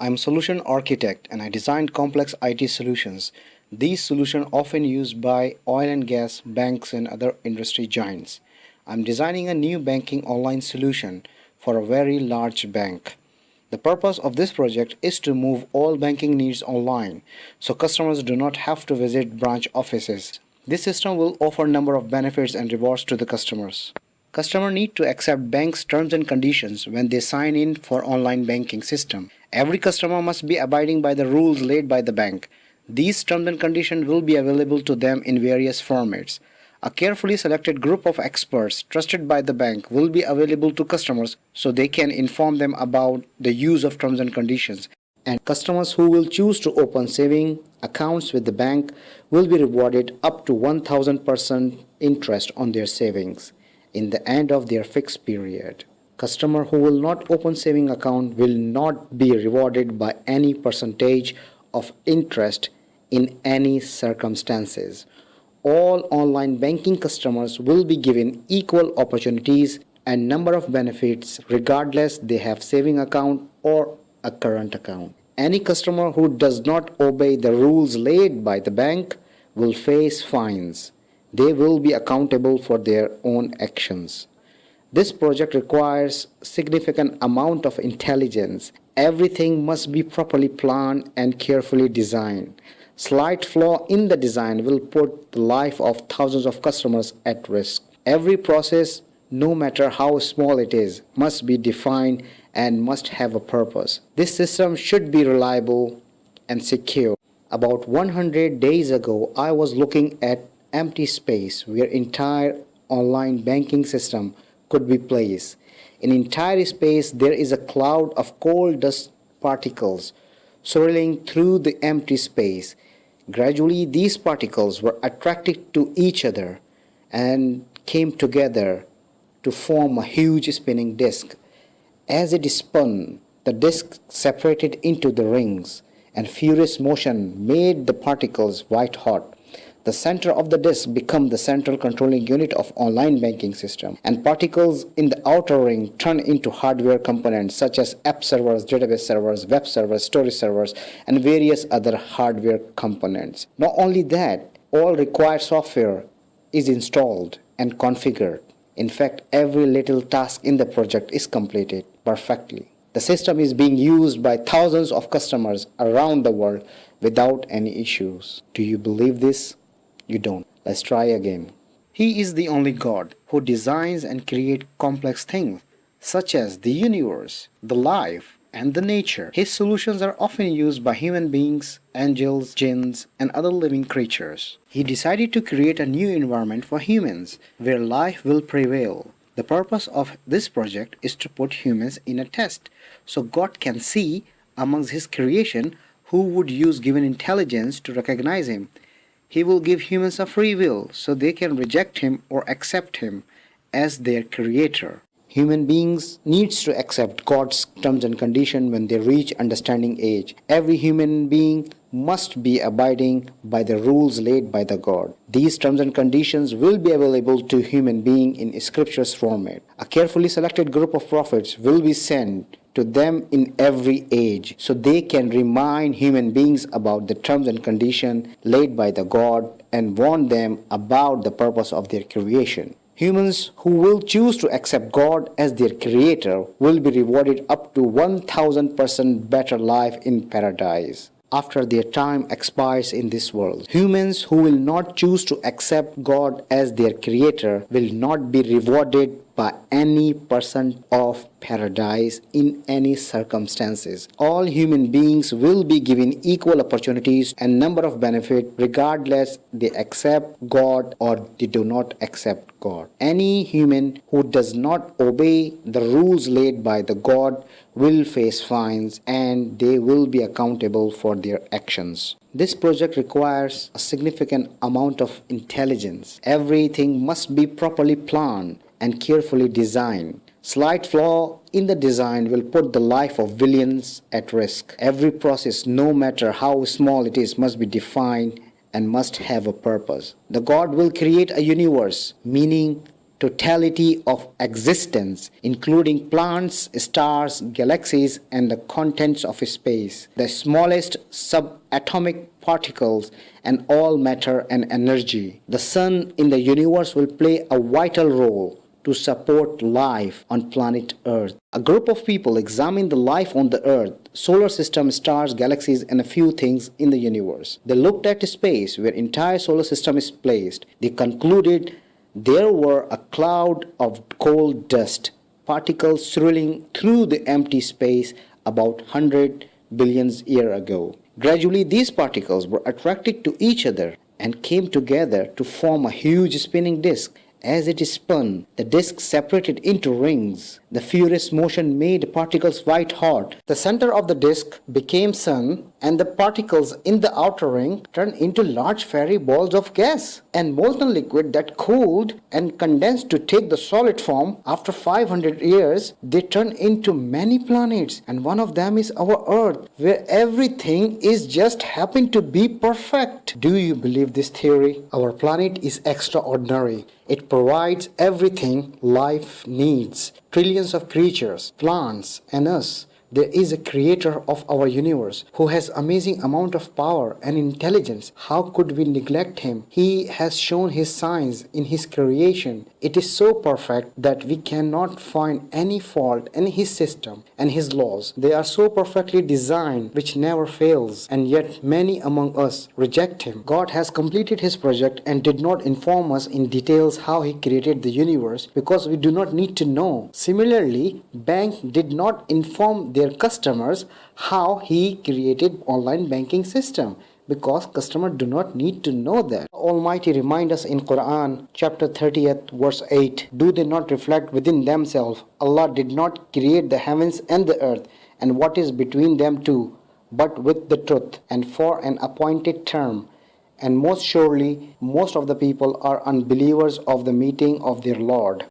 I'm a solution architect and I design complex IT solutions. These solutions are often used by oil and gas, banks, and other industry giants. I'm designing a new banking online solution for a very large bank. The purpose of this project is to move all banking needs online so customers do not have to visit branch offices. This system will offer a number of benefits and rewards to the customers. Customers need to accept bank's terms and conditions when they sign in for online banking system. Every customer must be abiding by the rules laid by the bank. These terms and conditions will be available to them in various formats. A carefully selected group of experts trusted by the bank will be available to customers so they can inform them about the use of terms and conditions. And customers who will choose to open saving accounts with the bank will be rewarded up to 1000% interest on their savings in the end of their fixed period. Customer who will not open saving account will not be rewarded by any percentage of interest in any circumstances. All online banking customers will be given equal opportunities and number of benefits regardless they have saving account or a current account. Any customer who does not obey the rules laid by the bank will face fines. They will be accountable for their own actions. This project requires significant amount of intelligence. Everything must be properly planned and carefully designed. Slight flaw in the design will put the life of thousands of customers at risk. Every process, no matter how small it is, must be defined and must have a purpose. This system should be reliable and secure. About 100 days ago, I was looking at empty space where entire online banking system could be placed. In entire space there is a cloud of coal dust particles swirling through the empty space. Gradually these particles were attracted to each other and came together to form a huge spinning disk. As it spun, the disk separated into the rings and furious motion made the particles white hot. The center of the disk became the central controlling unit of online banking system, and particles in the outer ring turn into hardware components such as app servers, database servers, web servers, storage servers, and various other hardware components. Not only that, all required software is installed and configured. In fact, every little task in the project is completed perfectly. The system is being used by thousands of customers around the world without any issues. Do you believe this? You don't. Let's try again. He is the only God who designs and creates complex things such as the universe, the life, and the nature. His solutions are often used by human beings, angels, jinns, and other living creatures. He decided to create a new environment for humans where life will prevail. The purpose of this project is to put humans in a test so God can see amongst his creation who would use given intelligence to recognize him. He will give humans a free will so they can reject him or accept him as their creator. Human beings needs to accept God's terms and conditions when they reach understanding age. Every human being must be abiding by the rules laid by the God. These terms and conditions will be available to human being in scriptures format. A carefully selected group of prophets will be sent to them in every age so they can remind human beings about the terms and conditions laid by the God and warn them about the purpose of their creation. Humans who will choose to accept God as their creator will be rewarded up to 1000% better life in paradise after their time expires in this world. Humans who will not choose to accept God as their creator will not be rewarded by any percent of paradise in any circumstances. All human beings will be given equal opportunities and number of benefits regardless they accept God or they do not accept God. Any human who does not obey the rules laid by the God will face fines and they will be accountable for their actions. This project requires a significant amount of intelligence. Everything must be properly planned and carefully designed. Slight flaw in the design will put the life of billions at risk. Every process, no matter how small it is, must be defined and must have a purpose. The God will create a universe, meaning totality of existence, including plants, stars, galaxies, and the contents of space, the smallest subatomic particles, and all matter and energy. The sun in the universe will play a vital role to support life on planet Earth. A group of people examined the life on the Earth, solar system, stars, galaxies, and a few things in the universe. They looked at space where entire solar system is placed. They concluded there were a cloud of cold dust, particles swirling through the empty space about 100 billion years ago. Gradually, these particles were attracted to each other and came together to form a huge spinning disk. As it spun, the disk separated into rings. The furious motion made particles white hot. The center of the disk became sun, and the particles in the outer ring turned into large fiery balls of gas and molten liquid that cooled and condensed to take the solid form. After 500 years, they turned into many planets, and one of them is our Earth, where everything is just happened to be perfect. Do you believe this theory? Our planet is extraordinary. It provides everything life needs. Trillions of creatures, plants, and us. There is a creator of our universe who has amazing amount of power and intelligence. How could we neglect him? He has shown his signs in his creation. It is so perfect that we cannot find any fault in his system and his laws. They are so perfectly designed which never fails, and yet many among us reject him. God has completed his project and did not inform us in details how he created the universe because we do not need to know. Similarly, bank did not inform their customers how he created online banking system because customers do not need to know that. Almighty remind us in Quran chapter 30th verse 8, do they not reflect within themselves, Allah did not create the heavens and the earth and what is between them two, but with the truth and for an appointed term. And most surely most of the people are unbelievers of the meeting of their Lord.